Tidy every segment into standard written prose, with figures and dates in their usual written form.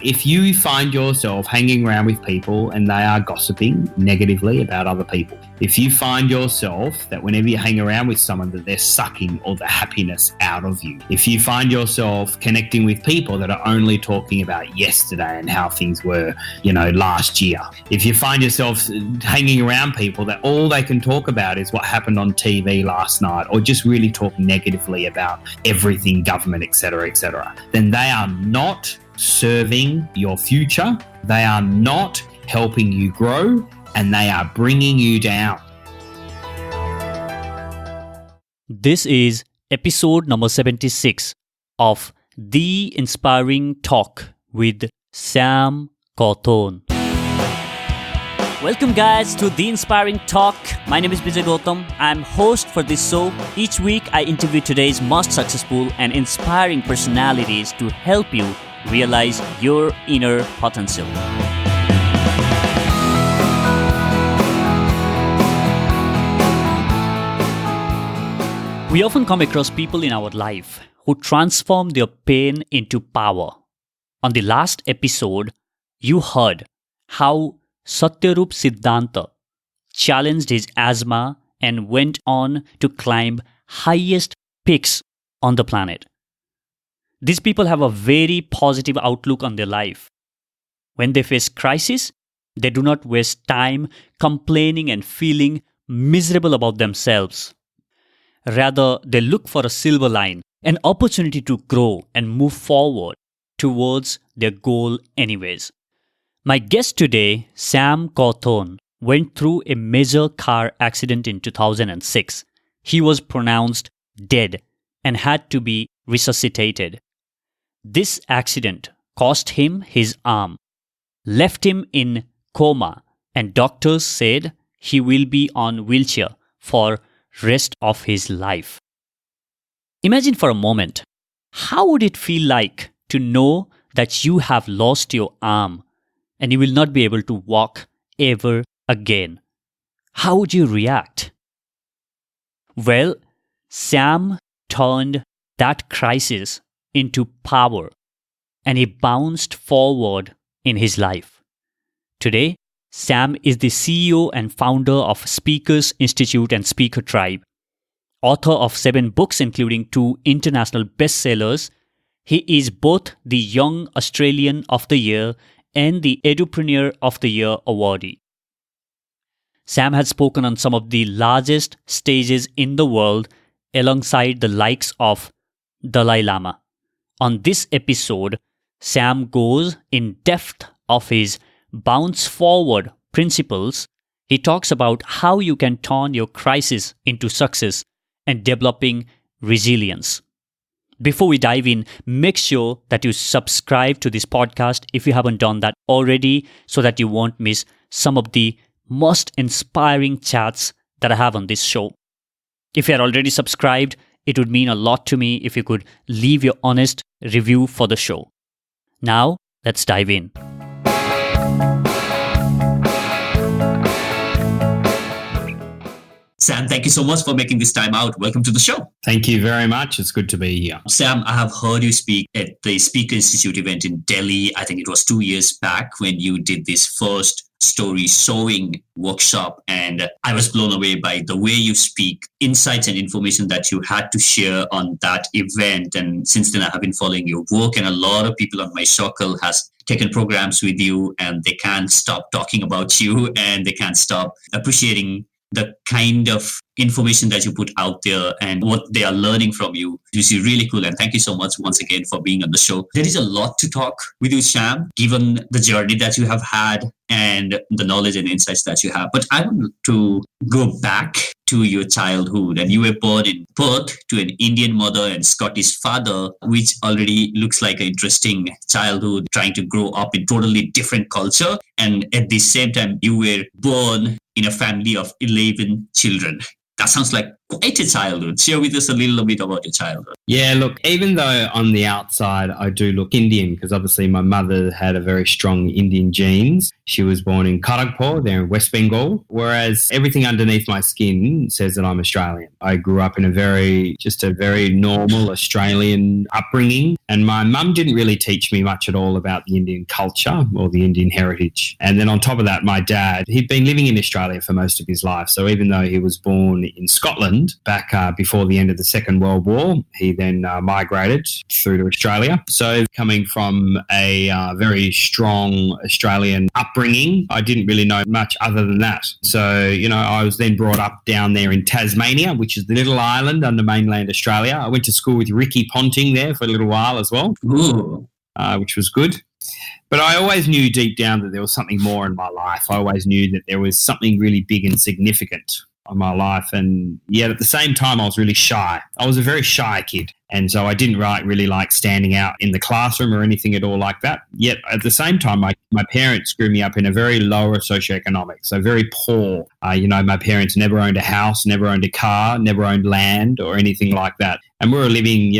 if you find yourself hanging around with people and they are gossiping negatively about other people, if you find yourself that whenever you hang around with someone that they're sucking all the happiness out of you, if you find yourself connecting with people that are only talking about yesterday and how things were, last year, if you find yourself hanging around people that all they can talk about is what happened on TV last night, or just really talk negatively about everything, government, etc., then they are not serving your future, they are not helping you grow, and they are bringing you down. This is episode number 76 of The Inspiring Talk with Sam Cawthorn. Welcome guys to The Inspiring Talk. My name is Vijay Gautam. I'm host for this show. Each week I interview today's most successful and inspiring personalities to help you realize your inner potential. We often come across people in our life who transform their pain into power. On the last episode, you heard how Satyarup Siddhanta challenged his asthma and went on to climb highest peaks on the planet. These people have a very positive outlook on their life. When they face crisis, they do not waste time complaining and feeling miserable about themselves. Rather, they look for a silver line, an opportunity to grow and move forward towards their goal anyways. My guest today, Sam Cawthorn, went through a major car accident in 2006. He was pronounced dead and had to be resuscitated. This accident cost him his arm, left him in coma, and doctors said he will be on wheelchair for rest of his life. Imagine for a moment, how would it feel like to know that you have lost your arm and you will not be able to walk ever again? How would you react? Well, Sam turned that crisis into power and he bounced forward in his life. Today, Sam is the CEO and founder of Speakers Institute and Speaker Tribe. Author of 7 books including 2 international bestsellers, he is both the Young Australian of the Year and the Edupreneur of the Year awardee. Sam has spoken on some of the largest stages in the world alongside the likes of Dalai Lama. On this episode, Sam goes in depth of his bounce forward principles. He talks about how you can turn your crisis into success and developing resilience. Before we dive in, make sure that you subscribe to this podcast if you haven't done that already, so that you won't miss some of the most inspiring chats that I have on this show. If you are already subscribed, it would mean a lot to me if you could leave your honest review for the show. Now, let's dive in. Sam, thank you so much for making this time out. Welcome to the show. Thank you very much. It's good to be here. Sam, I have heard you speak at the Speaker Institute event in Delhi. I think it was 2 years back when you did this first story sewing workshop. And I was blown away by the way you speak, insights and information that you had to share on that event. And since then, I have been following your work, and a lot of people on my circle has taken programs with you, and they can't stop talking about you, and they can't stop appreciating the kind of information that you put out there and what they are learning from you. This is really cool. And thank you so much once again for being on the show. There is a lot to talk with you, Sam, given the journey that you have had and the knowledge and insights that you have. But I want to go back to your childhood. And you were born in Perth to an Indian mother and Scottish father, which already looks like an interesting childhood, trying to grow up in totally different culture. And at the same time, you were born in a family of 11 children. That sounds like Quite a childhood. Share with us a little bit about your childhood. Yeah, look, even though on the outside I do look Indian, because obviously my mother had a very strong Indian genes. She was born in Kharagpur, there in West Bengal, whereas everything underneath my skin says that I'm Australian. I grew up in a very normal Australian upbringing, and my mum didn't really teach me much at all about the Indian culture or the Indian heritage. And then on top of that, my dad, he'd been living in Australia for most of his life. So even though he was born in Scotland back before the end of the Second World War, he then migrated through to Australia. So coming from a very strong Australian upbringing, I didn't really know much other than that. So, I was then brought up down there in Tasmania, which is the little island under mainland Australia. I went to school with Ricky Ponting there for a little while as well, which was good. But I always knew deep down that there was something more in my life. I always knew that there was something really big and significant on my life. And yet at the same time, I was really shy. I was a very shy kid. And so I didn't really like standing out in the classroom or anything at all like that. Yet at the same time, my parents grew me up in a very lower socioeconomic, so very poor. My parents never owned a house, never owned a car, never owned land or anything like that. And we were living,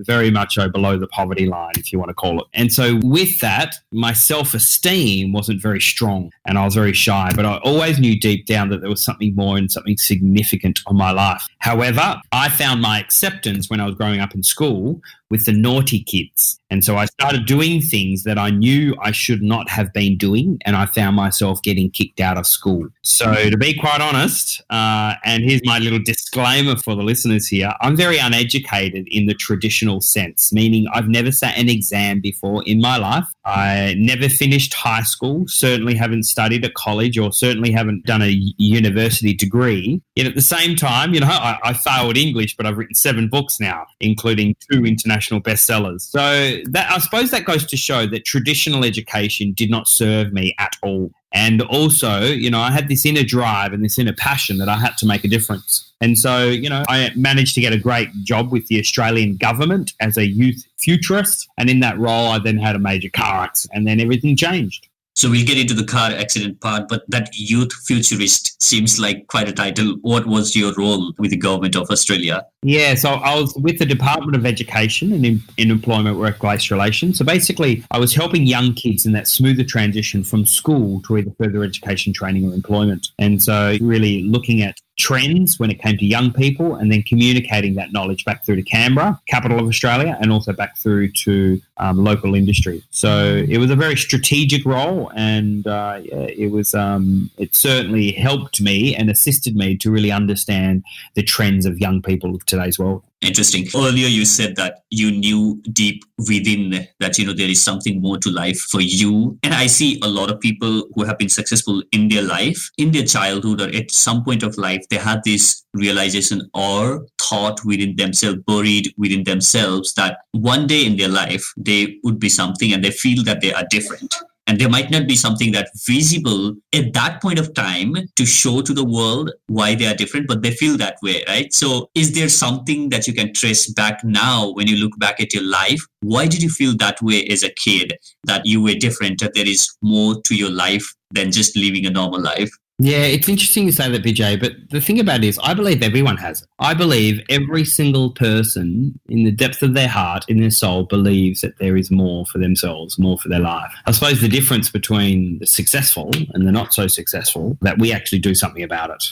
very much below the poverty line, if you want to call it. And so with that, my self-esteem wasn't very strong and I was very shy. But I always knew deep down that there was something more and something significant on my life. However, I found my acceptance when I was growing up in school with the naughty kids. And so I started doing things that I knew I should not have been doing, and I found myself getting kicked out of school. So to be quite honest, and here's my little disclaimer for the listeners here, I'm very uneducated in the traditional sense, meaning I've never sat an exam before in my life. I never finished high school, certainly haven't studied at college, or certainly haven't done a university degree. Yet at the same time, I failed English, but I've written 7 books now, including 2 international bestsellers. So that, I suppose that goes to show that traditional education did not serve me at all. And also, I had this inner drive and this inner passion that I had to make a difference. And so, I managed to get a great job with the Australian government as a youth futurist. And in that role, I then had a major car accident and then everything changed. So we'll get into the car accident part, but that youth futurist seems like quite a title. What was your role with the government of Australia? Yeah, so I was with the Department of Education and in Employment Workplace Relations. So basically, I was helping young kids in that smoother transition from school to either further education, training or employment. And so really looking at trends when it came to young people and then communicating that knowledge back through to Canberra, capital of Australia, and also back through to local industry. So it was a very strategic role, and it certainly helped me and assisted me to really understand the trends of young people of today's world. Interesting. Earlier, you said that you knew deep within that, there is something more to life for you. And I see a lot of people who have been successful in their life, in their childhood or at some point of life, they had this realization or thought within themselves, buried within themselves, that one day in their life, they would be something and they feel that they are different. And there might not be something that visible at that point of time to show to the world why they are different, but they feel that way, right? So is there something that you can trace back now when you look back at your life? Why did you feel that way as a kid, that you were different, that there is more to your life than just living a normal life? Yeah, it's interesting you say that, Vijay, but the thing about it is I believe everyone has it. I believe every single person in the depth of their heart, in their soul, believes that there is more for themselves, more for their life. I suppose the difference between the successful and the not so successful, that we actually do something about it.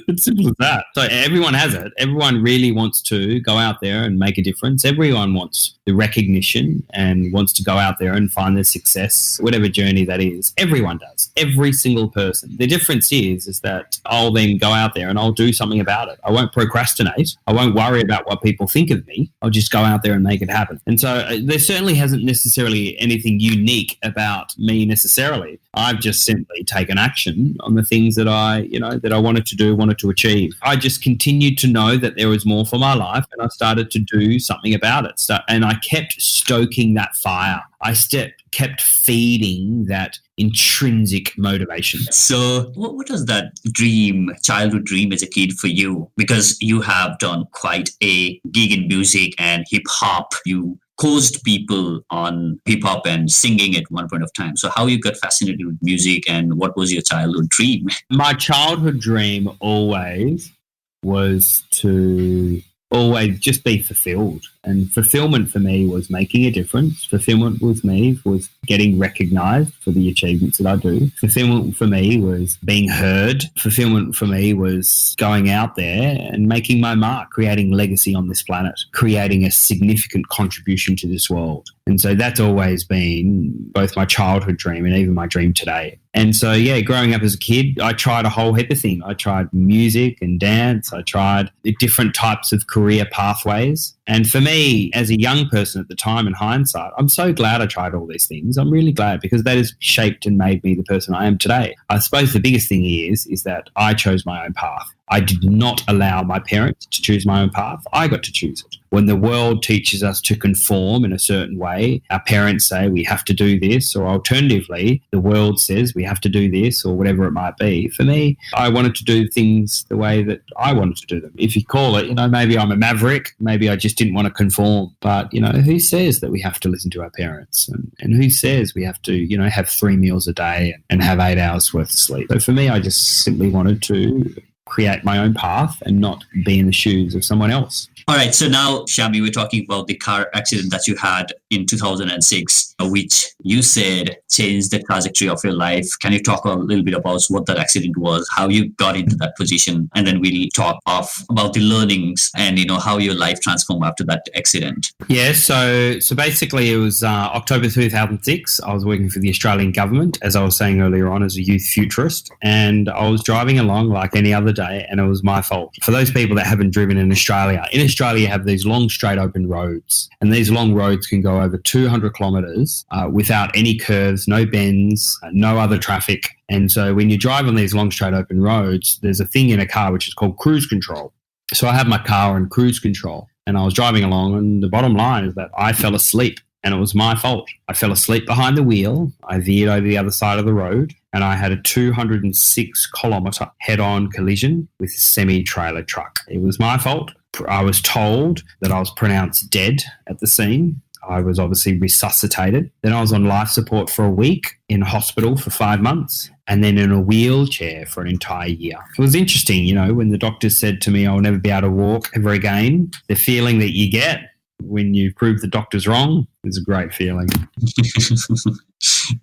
It's simple as that. So everyone has it. Everyone really wants to go out there and make a difference. Everyone wants the recognition and wants to go out there and find their success, whatever journey that is. Everyone does. Every single person. The difference is that I'll then go out there and I'll do something about it. I won't procrastinate. I won't worry about what people think of me. I'll just go out there and make it happen. And so there certainly hasn't necessarily anything unique about me necessarily. I've just simply taken action on the things that I wanted to do, wanted to achieve. I just continued to know that there was more for my life, and I started to do something about it. And I kept stoking that fire. I kept feeding that intrinsic motivation. So what was that childhood dream as a kid for you? Because you have done quite a gig in music and hip hop. You coached people on hip hop and singing at one point of time. So how you got fascinated with music, and what was your childhood dream? My childhood dream always was to always just be fulfilled. And fulfillment for me was making a difference. Fulfillment with me was getting recognized for the achievements that I do. Fulfillment for me was being heard. Fulfillment for me was going out there and making my mark, creating legacy on this planet, creating a significant contribution to this world. And so that's always been both my childhood dream and even my dream today. And so, yeah, growing up as a kid, I tried a whole heap of things. I tried music and dance. I tried different types of career pathways. And for me, as a young person at the time, in hindsight, I'm so glad I tried all these things. I'm really glad, because that has shaped and made me the person I am today. I suppose the biggest thing is that I chose my own path. I did not allow my parents to choose my own path. I got to choose it. When the world teaches us to conform in a certain way, our parents say we have to do this, or alternatively, the world says we have to do this, or whatever it might be. For me, I wanted to do things the way that I wanted to do them. If you call it, maybe I'm a maverick, maybe I just didn't want to conform. But, who says that we have to listen to our parents? And who says we have to, have 3 meals a day and have 8 hours worth of sleep? So for me, I just simply wanted to create my own path and not be in the shoes of someone else. All right. So now, Shami, we're talking about the car accident that you had in 2006, which you said changed the trajectory of your life. Can you talk a little bit about what that accident was, how you got into that position, and then we'll talk about the learnings and, how your life transformed after that accident? Yeah. So basically it was October 2006. I was working for the Australian government, as I was saying earlier on, as a youth futurist, and I was driving along like any other day, and it was my fault. For those people that haven't driven in Australia you have these long straight open roads, and these long roads can go over 200 kilometres without any curves, no bends, no other traffic. And so when you drive on these long straight open roads, there's a thing in a car which is called cruise control. So I have my car on cruise control, and I was driving along, and the bottom line is that I fell asleep, and it was my fault. I fell asleep behind the wheel. I veered over the other side of the road, and I had a 206-kilometre head-on collision with a semi-trailer truck. It was my fault. I was told that I was pronounced dead at the scene. I was obviously resuscitated. Then I was on life support for a week, in hospital for 5 months, and then in a wheelchair for an entire year. It was interesting, when the doctors said to me I'll never be able to walk ever again, the feeling that you get when you prove the doctors wrong is a great feeling.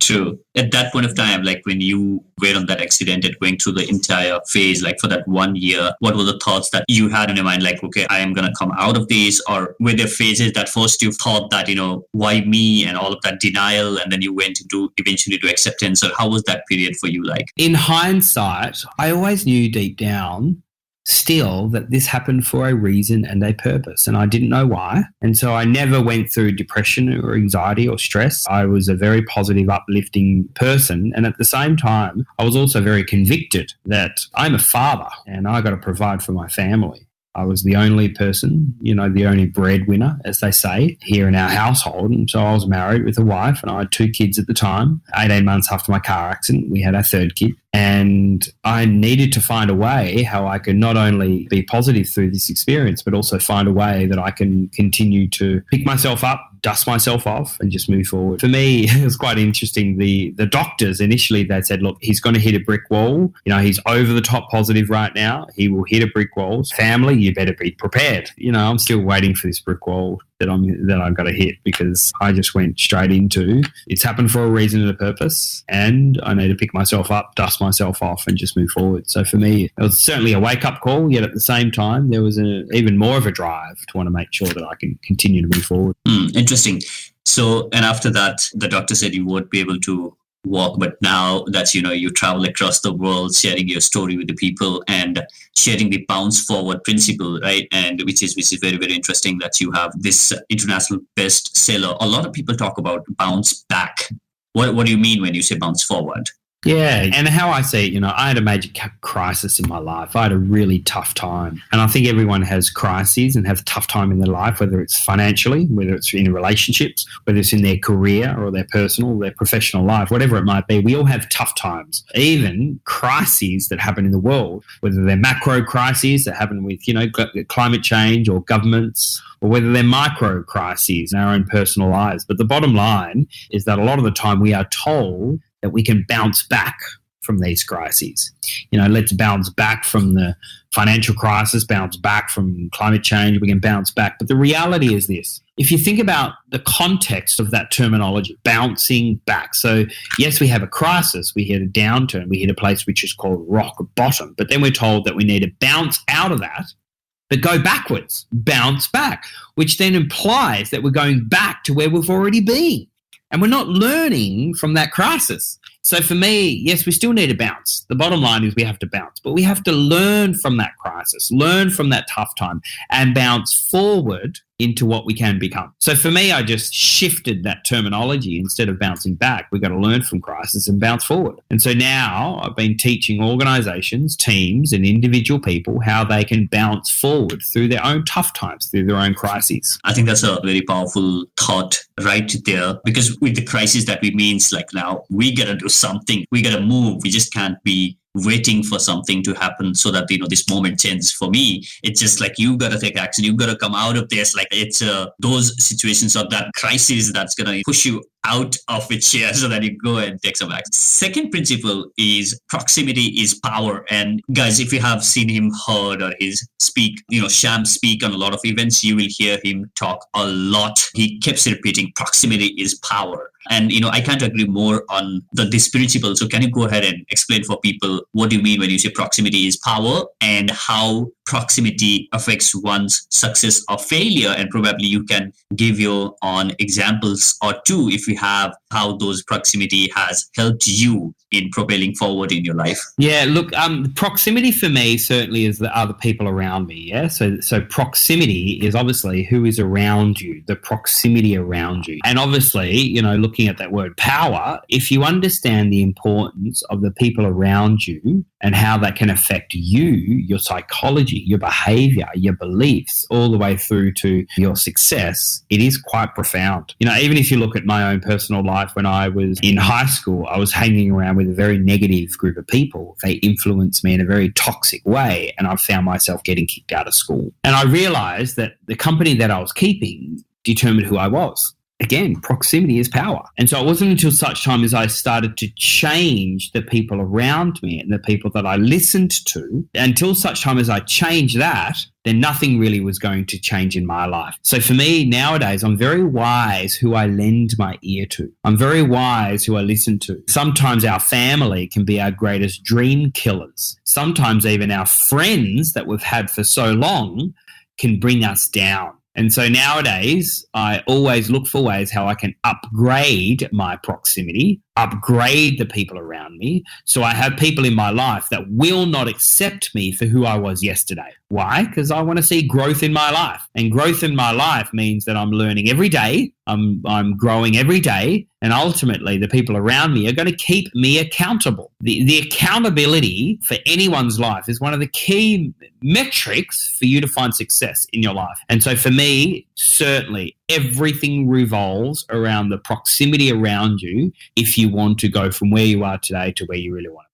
True. At that point of time, like when you were on that accident and going through the entire phase, like for that 1 year, what were the thoughts that you had in your mind? Like, okay, I am going to come out of this? Or were there phases that first you thought that, why me, and all of that denial, and then you went to eventually to acceptance? Or how was that period for you like? In hindsight, I always knew deep down still that this happened for a reason and a purpose, and I didn't know why. And so I never went through depression or anxiety or stress. I was a very positive, uplifting person, and at the same time I was also very convicted that I'm a father and I got to provide for my family. I was the only person, the only breadwinner, as they say, here in our household. And so I was married with a wife, and I had 2 kids at the time. 18 months after my car accident, we had our 3rd kid. And I needed to find a way how I could not only be positive through this experience, but also find a way that I can continue to pick myself up, dust myself off, and just move forward. For me, it was quite interesting. The doctors initially, they said, look, he's going to hit a brick wall. He's over the top positive right now. He will hit a brick wall. Family, you better be prepared. I'm still waiting for this brick wall that I've got to hit, because I just went straight into it's happened for a reason and a purpose, and I need to pick myself up, dust myself off, and just move forward. So for me, it was certainly a wake-up call, yet at the same time, there was even more of a drive to want to make sure that I can continue to move forward. Interesting. So, and after that, the doctor said you won't be able to walk, but now that you travel across the world sharing your story with the people and sharing the bounce forward principle, right? And which is very, very interesting that you have this international bestseller. A lot of people talk about bounce back. What do you mean when you say bounce forward? Yeah, and how I see it, I had a major crisis in my life. I had a really tough time. And I think everyone has crises and have a tough time in their life, whether it's financially, whether it's in relationships, whether it's in their career or their personal, their professional life, whatever it might be. We all have tough times, even crises that happen in the world, whether they're macro crises that happen with, climate change or governments, or whether they're micro crises in our own personal lives. But the bottom line is that a lot of the time we are told that we can bounce back from these crises. Let's bounce back from the financial crisis, bounce back from climate change, we can bounce back. But the reality is this. If you think about the context of that terminology, bouncing back. So yes, we have a crisis, we hit a downturn, we hit a place which is called rock bottom, but then we're told that we need to bounce out of that, but go backwards, bounce back, which then implies that we're going back to where we've already been. And we're not learning from that crisis. So for me, yes, we still need to bounce. The bottom line is we have to bounce, but we have to learn from that crisis, learn from that tough time, and bounce forward into what we can become. So for me, I just shifted that terminology. Instead of bouncing back, we've got to learn from crisis and bounce forward. And so now I've been teaching organizations, teams, and individual people how they can bounce forward through their own tough times, through their own crises. I think that's a very powerful thought right there, because with the crisis that we means like now, we got to do something. We got to move. We just can't be waiting for something to happen so that this moment changes. For me, it's just like you got to take action. You got to come out of this. Like it's those situations or that crisis that's going to push you out of a chair so that you go and take some action. Second principle is proximity is power. And guys, if you have seen him, heard or his speak, Sham speak on a lot of events, you will hear him talk a lot. He keeps repeating proximity is power. And, I can't agree more on this principle. So can you go ahead and explain for people what do you mean when you say proximity is power and how proximity affects one's success or failure? And probably you can give your own examples or two if you have how those proximity has helped you in propelling forward in your life. Yeah, look, proximity for me certainly is the other people around me. Yeah, so proximity is obviously who is around you, the proximity around you, and obviously, looking at that word power. If you understand the importance of the people around you and how that can affect you, your psychology, your behavior, your beliefs, all the way through to your success, it is quite profound. Even if you look at my own personal life, when I was in high school, I was hanging around with a very negative group of people. They influenced me in a very toxic way, and I found myself getting kicked out of school. And I realized that the company that I was keeping determined who I was. Again, proximity is power. And so it wasn't until such time as I started to change the people around me and the people that I listened to, until such time as I changed that, then nothing really was going to change in my life. So for me nowadays, I'm very wise who I lend my ear to. I'm very wise who I listen to. Sometimes our family can be our greatest dream killers. Sometimes even our friends that we've had for so long can bring us down. And so nowadays, I always look for ways how I can upgrade my proximity, upgrade the people around me. So I have people in my life that will not accept me for who I was yesterday. Why? Because I want to see growth in my life. And growth in my life means that I'm learning every day. I'm growing every day. And ultimately, the people around me are going to keep me accountable. The accountability for anyone's life is one of the key metrics for you to find success in your life. And so for me, certainly everything revolves around the proximity around you if you want to go from where you are today to where you really want to.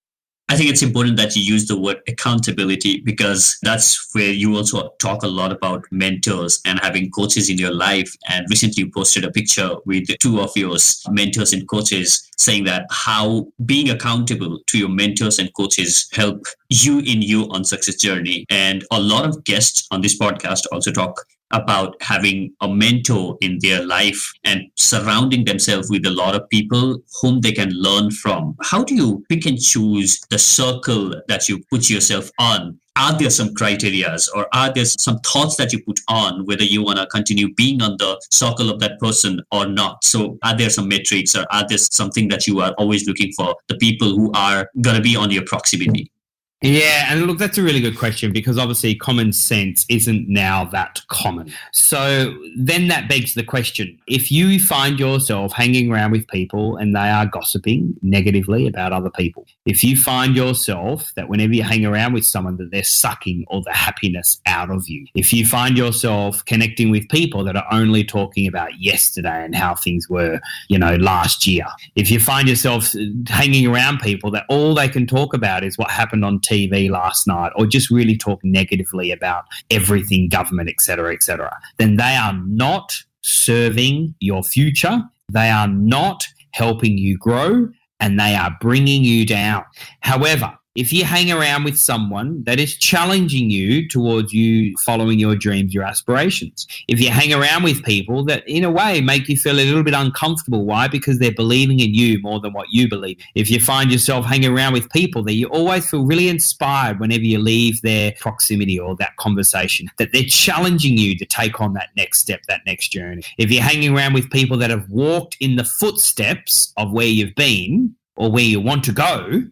I think it's important that you use the word accountability, because that's where you also talk a lot about mentors and having coaches in your life. And recently you posted a picture with two of your mentors and coaches saying that how being accountable to your mentors and coaches help you in your own success journey. And a lot of guests on this podcast also talk about having a mentor in their life and surrounding themselves with a lot of people whom they can learn from. How do you pick and choose the circle that you put yourself on? Are there some criterias or are there some thoughts that you put on whether you want to continue being on the circle of that person or not? So are there some metrics or are there something that you are always looking for, the people who are going to be on your proximity? Yeah, and look, that's a really good question, because obviously common sense isn't now that common. So then that begs the question, if you find yourself hanging around with people and they are gossiping negatively about other people, if you find yourself that whenever you hang around with someone that they're sucking all the happiness out of you, if you find yourself connecting with people that are only talking about yesterday and how things were, last year, if you find yourself hanging around people that all they can talk about is what happened on TV last night, or just really talk negatively about everything government, et cetera, then they are not serving your future. They are not helping you grow, and they are bringing you down. However, if you hang around with someone that is challenging you towards you following your dreams, your aspirations, if you hang around with people that in a way make you feel a little bit uncomfortable, why? Because they're believing in you more than what you believe. If you find yourself hanging around with people that you always feel really inspired whenever you leave their proximity or that conversation, that they're challenging you to take on that next step, that next journey. If you're hanging around with people that have walked in the footsteps of where you've been or where you want to go,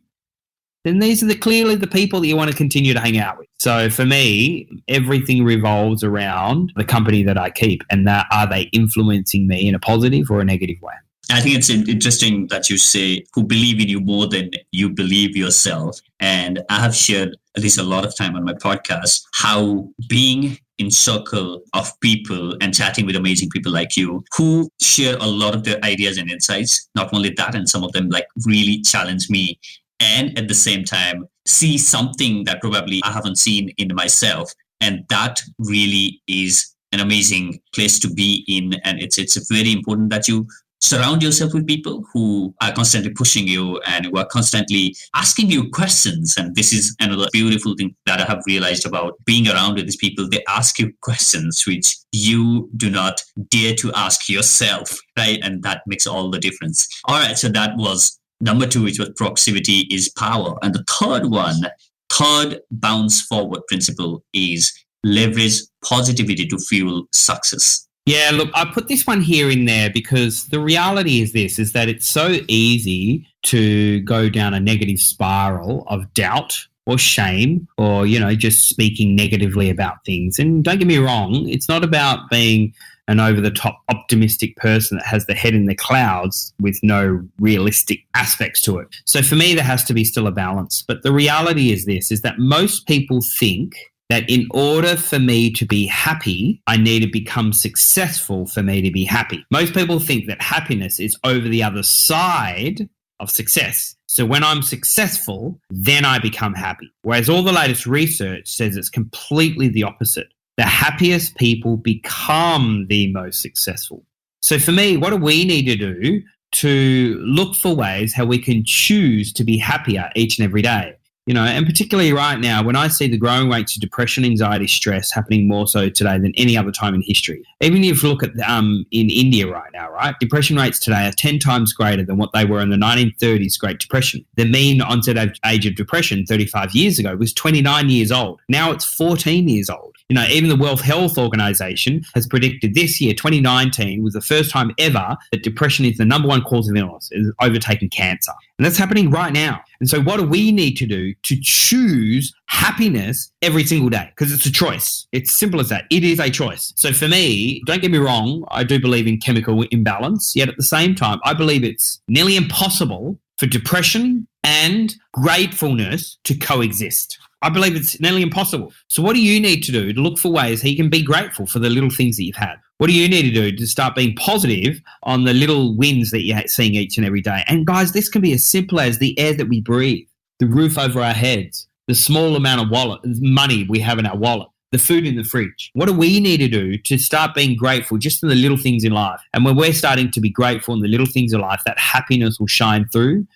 then these are clearly the people that you want to continue to hang out with. So for me, everything revolves around the company that I keep, and that are they influencing me in a positive or a negative way. I think it's interesting that you say who believe in you more than you believe yourself. And I have shared at least a lot of time on my podcast how being in circle of people and chatting with amazing people like you who share a lot of their ideas and insights, not only that, and some of them like really challenge me, and at the same time see something that probably I haven't seen in myself. And that really is an amazing place to be in. And it's very important that you surround yourself with people who are constantly pushing you and who are constantly asking you questions. And this is another beautiful thing that I have realized about being around with these people. They ask you questions which you do not dare to ask yourself, right? And that makes all the difference. All right, so that was number 2, which was proximity is power. And the third bounce forward principle is leverage positivity to fuel success. Yeah, look, I put this one here in there because the reality is this, is that it's so easy to go down a negative spiral of doubt or shame or, just speaking negatively about things. And don't get me wrong, it's not about being an over-the-top optimistic person that has the head in the clouds with no realistic aspects to it. So for me, there has to be still a balance. But the reality is this, is that most people think that in order for me to be happy, I need to become successful for me to be happy. Most people think that happiness is over the other side of success. So when I'm successful, then I become happy. Whereas all the latest research says it's completely the opposite. The happiest people become the most successful. So for me, what do we need to do to look for ways how we can choose to be happier each and every day? And particularly right now, when I see the growing rates of depression, anxiety, stress happening more so today than any other time in history. Even if you look at in India right now, right, depression rates today are 10 times greater than what they were in the 1930s Great Depression. The mean onset age of depression 35 years ago was 29 years old. Now it's 14 years old. Even the World Health Organization has predicted this year, 2019, was the first time ever that depression is the number one cause of illness, is overtaking cancer. And that's happening right now. And so what do we need to do to choose happiness every single day? Because it's a choice. It's simple as that. It is a choice. So for me, don't get me wrong, I do believe in chemical imbalance. Yet at the same time, I believe it's nearly impossible for depression and gratefulness to coexist. I believe it's nearly impossible. So what do you need to do to look for ways how you can be grateful for the little things that you've had? What do you need to do to start being positive on the little wins that you're seeing each and every day? And guys, this can be as simple as the air that we breathe, the roof over our heads, the small amount of money we have in our wallet, the food in the fridge. What do we need to do to start being grateful just in the little things in life? And when we're starting to be grateful in the little things in life, that happiness will shine through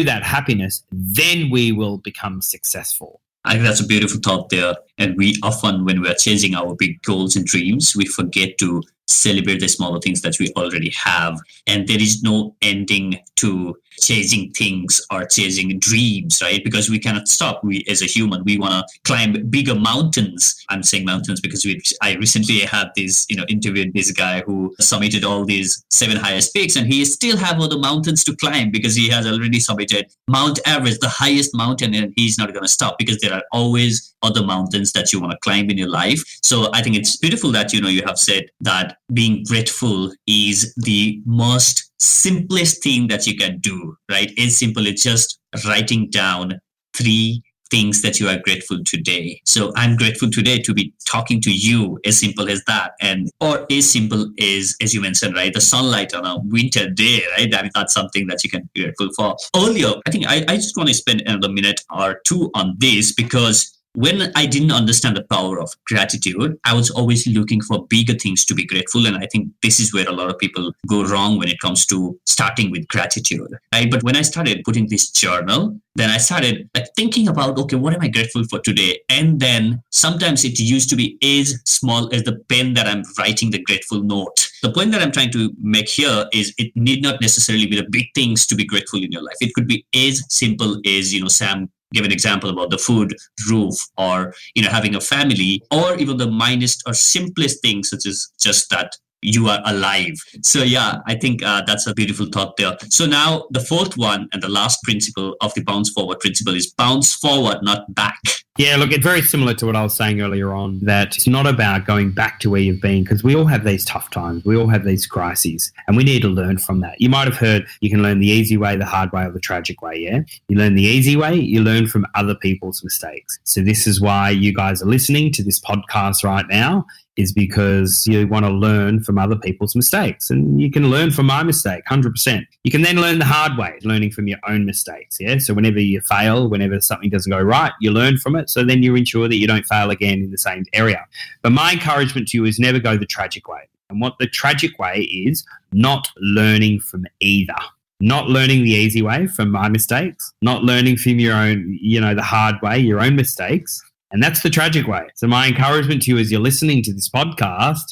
that happiness, then we will become successful. I think that's a beautiful thought there. And we often, when we're chasing our big goals and dreams, we forget to celebrate the smaller things that we already have. And there is no ending to chasing things or chasing dreams, right? Because we cannot stop. We, as a human, we want to climb bigger mountains. I'm saying mountains because I recently had this, interviewed this guy who summited all these 7 highest peaks, and he still have other mountains to climb because he has already summited Mount Everest, the highest mountain, and he's not going to stop because there are always other mountains that you want to climb in your life. So I think it's beautiful that, you have said that being grateful is the most simplest thing that you can do, right? It's simple. It's just writing down 3 things that you are grateful today. So I'm grateful today to be talking to you, as simple as that. Or as simple as you mentioned, right? The sunlight on a winter day, right? I mean, that's something that you can be grateful for. Earlier, I think I just want to spend another minute or 2 on this because when I didn't understand the power of gratitude, I was always looking for bigger things to be grateful. And I think this is where a lot of people go wrong when it comes to starting with gratitude, right? But when I started putting this journal, then I started thinking about, okay, what am I grateful for today? And then sometimes it used to be as small as the pen that I'm writing the grateful note. The point that I'm trying to make here is it need not necessarily be the big things to be grateful in your life. It could be as simple as, Sam gave an example about the food, roof, or, having a family, or even the minest or simplest things, such as just that you are alive. So yeah, I think that's a beautiful thought there. So now the fourth one and the last principle of the bounce forward principle is bounce forward, not back. Yeah, look, it's very similar to what I was saying earlier on, that it's not about going back to where you've been, because we all have these tough times. We all have these crises, and we need to learn from that. You might have heard you can learn the easy way, the hard way, or the tragic way, yeah? You learn the easy way, you learn from other people's mistakes. So this is why you guys are listening to this podcast right now, is because you want to learn from other people's mistakes. And you can learn from my mistake, 100%. You can then learn the hard way, learning from your own mistakes, yeah? So whenever you fail, whenever something doesn't go right, you learn from it. So then you ensure that you don't fail again in the same area. But my encouragement to you is never go the tragic way. And what the tragic way is, not learning from either. Not learning the easy way from my mistakes, not learning from your own, the hard way, your own mistakes. And that's the tragic way. So my encouragement to you as you're listening to this podcast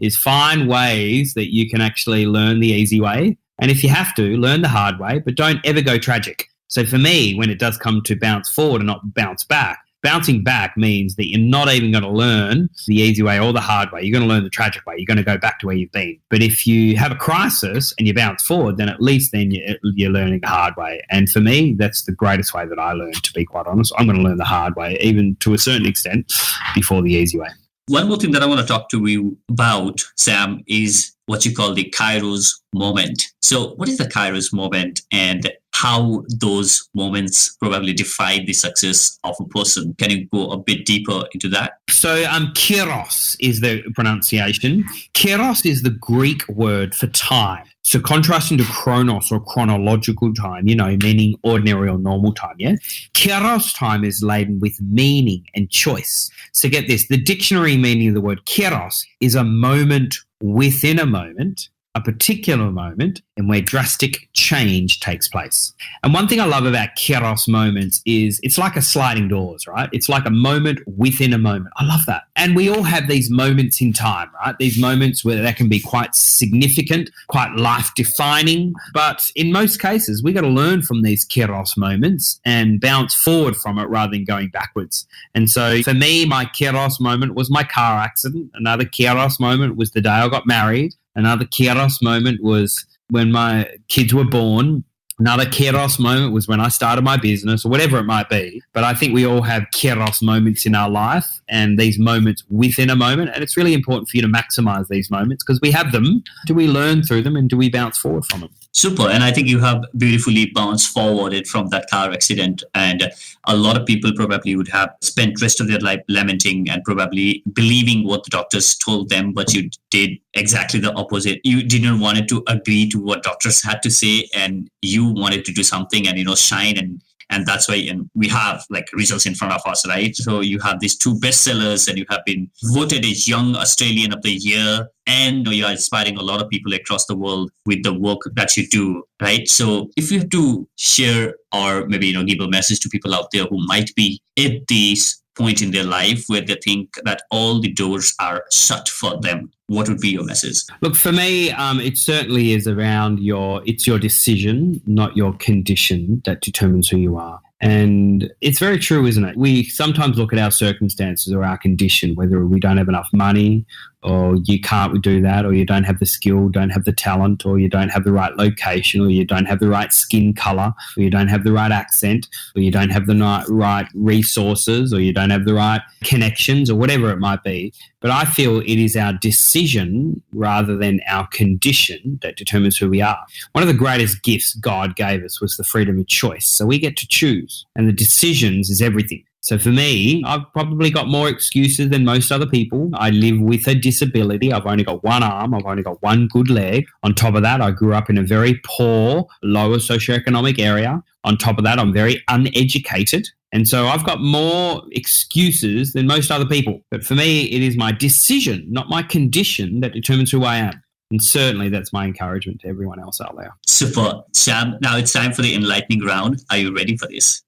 is find ways that you can actually learn the easy way. And if you have to, learn the hard way, but don't ever go tragic. So for me, when it does come to bounce forward and not bounce back, bouncing back means that you're not even going to learn the easy way or the hard way. You're going to learn the tragic way. You're going to go back to where you've been. But if you have a crisis and you bounce forward, then at least then you're learning the hard way. And for me, that's the greatest way that I learned, to be quite honest. I'm going to learn the hard way, even to a certain extent, before the easy way. One more thing that I want to talk to you about, Sam, is what you call the Kairos moment. So what is the Kairos moment, and how those moments probably define the success of a person? Can you go a bit deeper into that? So Kairos is the pronunciation. Kairos is the Greek word for time. So contrasting to chronos or chronological time, meaning ordinary or normal time, yeah? Kairos time is laden with meaning and choice. So get this, the dictionary meaning of the word kairos is a moment within a moment, a particular moment in where drastic change takes place. And one thing I love about Kairos moments is it's like a sliding doors, right? It's like a moment within a moment. I love that. And we all have these moments in time, right? These moments where that can be quite significant, quite life-defining. But in most cases, we got to learn from these Kairos moments and bounce forward from it rather than going backwards. And so for me, my Kairos moment was my car accident. Another Kairos moment was the day I got married. Another Kairos moment was when my kids were born. Another Kairos moment was when I started my business, or whatever it might be. But I think we all have Kairos moments in our life, and these moments within a moment. And it's really important for you to maximize these moments, because we have them. Do we learn through them, and do we bounce forward from them? Super. And I think you have beautifully bounced forwarded from that car accident. And a lot of people probably would have spent rest of their life lamenting and probably believing what the doctors told them, but you did exactly the opposite. You didn't want to agree to what doctors had to say, and you wanted to do something and, shine. And that's why, and we have results in front of us, right? So you have these 2 bestsellers, and you have been voted as Young Australian of the Year, and you are inspiring a lot of people across the world with the work that you do, right? So if you have to share, or maybe give a message to people out there who might be at this point in their life where they think that all the doors are shut for them, what would be your message? Look, for me, it certainly is around it's your decision, not your condition, that determines who you are. And it's very true, isn't it? We sometimes look at our circumstances or our condition, whether we don't have enough money, or you can't do that, or you don't have the skill, don't have the talent, or you don't have the right location, or you don't have the right skin color, or you don't have the right accent, or you don't have the right resources, or you don't have the right connections, or whatever it might be. But I feel it is our decision rather than our condition that determines who we are. One of the greatest gifts God gave us was the freedom of choice. So we get to choose, and the decisions is everything. So for me, I've probably got more excuses than most other people. I live with a disability. I've only got one arm. I've only got one good leg. On top of that, I grew up in a very poor, lower socioeconomic area. On top of that, I'm very uneducated. And so I've got more excuses than most other people. But for me, it is my decision, not my condition, that determines who I am. And certainly that's my encouragement to everyone else out there. Super. Sam, now it's time for the enlightening round. Are you ready for this?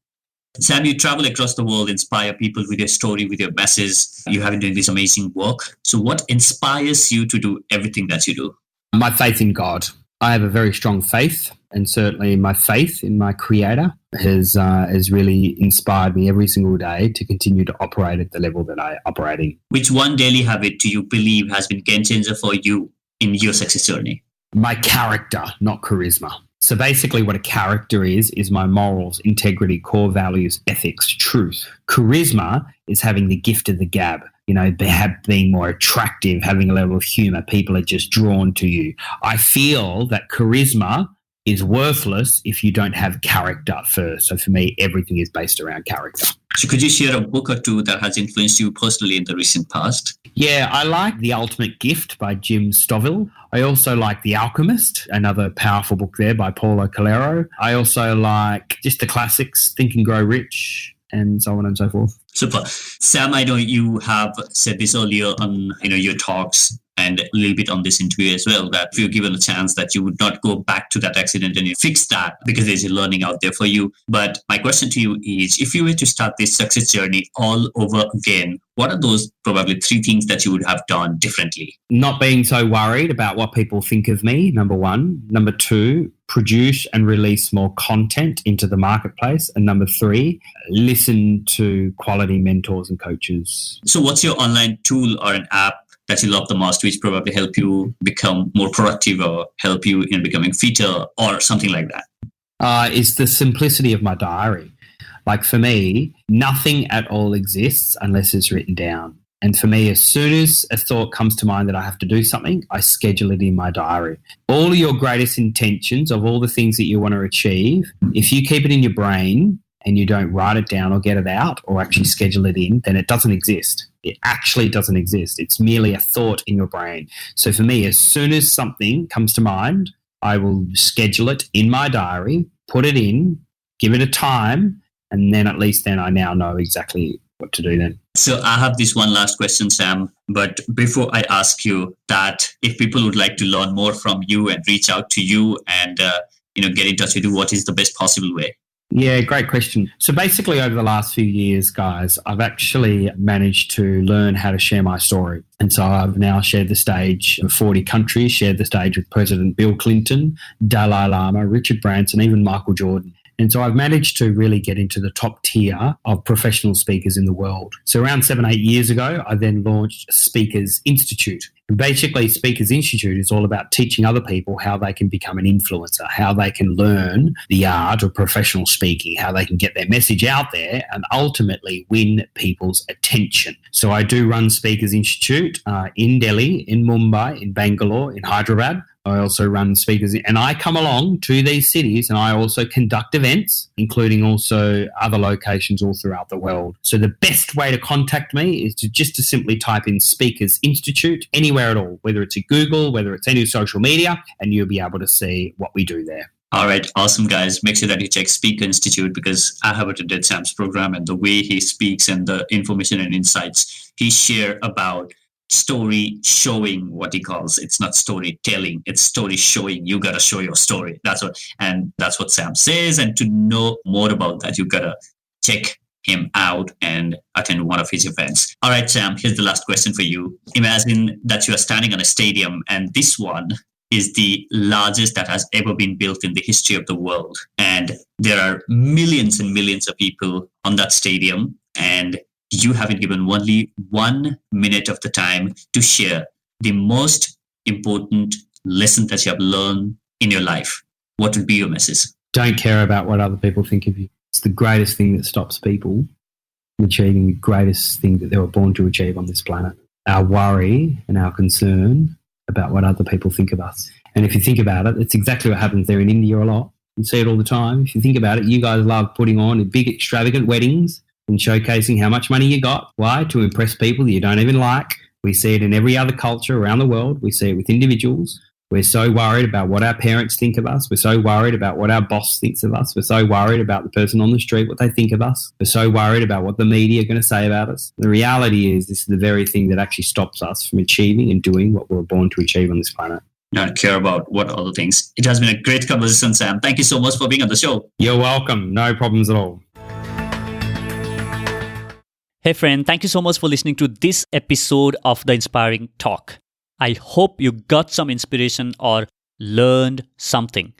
Sam, you travel across the world, inspire people with your story, with your message. You have been doing this amazing work. So what inspires you to do everything that you do? My faith in God. I have a very strong faith, and certainly my faith in my Creator has really inspired me every single day to continue to operate at the level that I operate in. Which one daily habit do you believe has been game changer for you in your success journey? My character, not charisma. So basically what a character is my morals, integrity, core values, ethics, truth. Charisma is having the gift of the gab, being more attractive, having a level of humor. People are just drawn to you. I feel that charisma is worthless if you don't have character first. So for me, everything is based around character. So could you share a book or two that has influenced you personally in the recent past? Yeah, I like The Ultimate Gift by Jim Stovall. I also like The Alchemist, another powerful book there by Paulo Coelho. I also like just the classics, Think and Grow Rich, and so on and so forth. Super. Sam, I know you have said this earlier on your talks and a little bit on this interview as well, that if you're given a chance that you would not go back to that accident and you fix that because there's a learning out there for you. But my question to you is, if you were to start this success journey all over again, what are those probably 3 things that you would have done differently? Not being so worried about what people think of me, number 1. Number 2, produce and release more content into the marketplace. And number 3, listen to quality mentors and coaches. So what's your online tool or an app that you love the most, which probably help you become more productive or help you in becoming fitter or something like that? Is the simplicity of my diary. Like for me, nothing at all exists unless it's written down. And for me, as soon as a thought comes to mind that I have to do something, I schedule it in my diary. All of your greatest intentions of all the things that you want to achieve, if you keep it in your brain and you don't write it down or get it out or actually schedule it in, then it doesn't exist. It actually doesn't exist. It's merely a thought in your brain. So for me, as soon as something comes to mind, I will schedule it in my diary, put it in, give it a time, and then at least then I now know exactly what to do then. So I have this one last question, Sam. But before I ask you that, if people would like to learn more from you and reach out to you and get in touch with you, what is the best possible way? Yeah, great question. So basically over the last few years, guys, I've actually managed to learn how to share my story. And so I've now shared the stage in 40 countries, shared the stage with President Bill Clinton, Dalai Lama, Richard Branson, even Michael Jordan. And so I've managed to really get into the top tier of professional speakers in the world. So around 7-8 years ago, I then launched Speakers Institute. And basically, Speakers Institute is all about teaching other people how they can become an influencer, how they can learn the art of professional speaking, how they can get their message out there and ultimately win people's attention. So I do run Speakers Institute in Delhi, in Mumbai, in Bangalore, in Hyderabad. I also run speakers, and I come along to these cities and I also conduct events, including also other locations all throughout the world. So the best way to contact me is to simply type in Speakers Institute anywhere at all, whether it's at Google, whether it's any social media, and you'll be able to see what we do there. All right. Awesome, guys. Make sure that you check Speaker Institute because I have attended Sam's program and the way he speaks and the information and insights he shares about story showing, what he calls, it's not storytelling, it's story showing. You gotta show your story. That's what Sam says. And to know more about that, you gotta check him out and attend one of his events. All right, Sam, here's the last question for you. Imagine that you are standing on a stadium and this one is the largest that has ever been built in the history of the world. And there are millions and millions of people on that stadium, and you have been given only 1 minute of the time to share the most important lesson that you have learned in your life. What would be your message? Don't care about what other people think of you. It's the greatest thing that stops people from achieving the greatest thing that they were born to achieve on this planet. Our worry and our concern about what other people think of us. And if you think about it, it's exactly what happens there in India a lot. You see it all the time. If you think about it, you guys love putting on big extravagant weddings. and showcasing how much money you got. Why? To impress people that you don't even like. We see it in every other culture around the world. We see it with individuals. We're so worried about what our parents think of us. We're so worried about what our boss thinks of us. We're so worried about the person on the street, what they think of us. We're so worried about what the media are going to say about us. The reality is this is the very thing that actually stops us from achieving and doing what we were born to achieve on this planet. Not care about what other things. It has been a great conversation, Sam. Thank you so much for being on the show. You're welcome. No problems at all. Hey friend, thank you so much for listening to this episode of The Inspiring Talk. I hope you got some inspiration or learned something.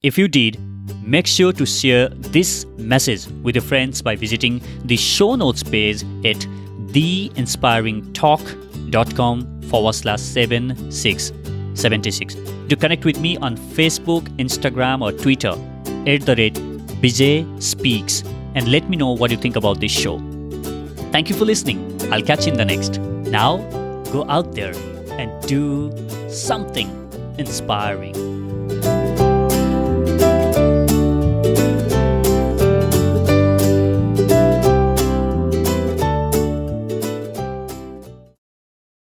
If you did, make sure to share this message with your friends by visiting the show notes page at theinspiringtalk.com/7676 to connect with me on Facebook, Instagram or Twitter @Bijay Speaks and let me know what you think about this show. Thank you for listening. I'll catch you in the next. Now, go out there and do something inspiring.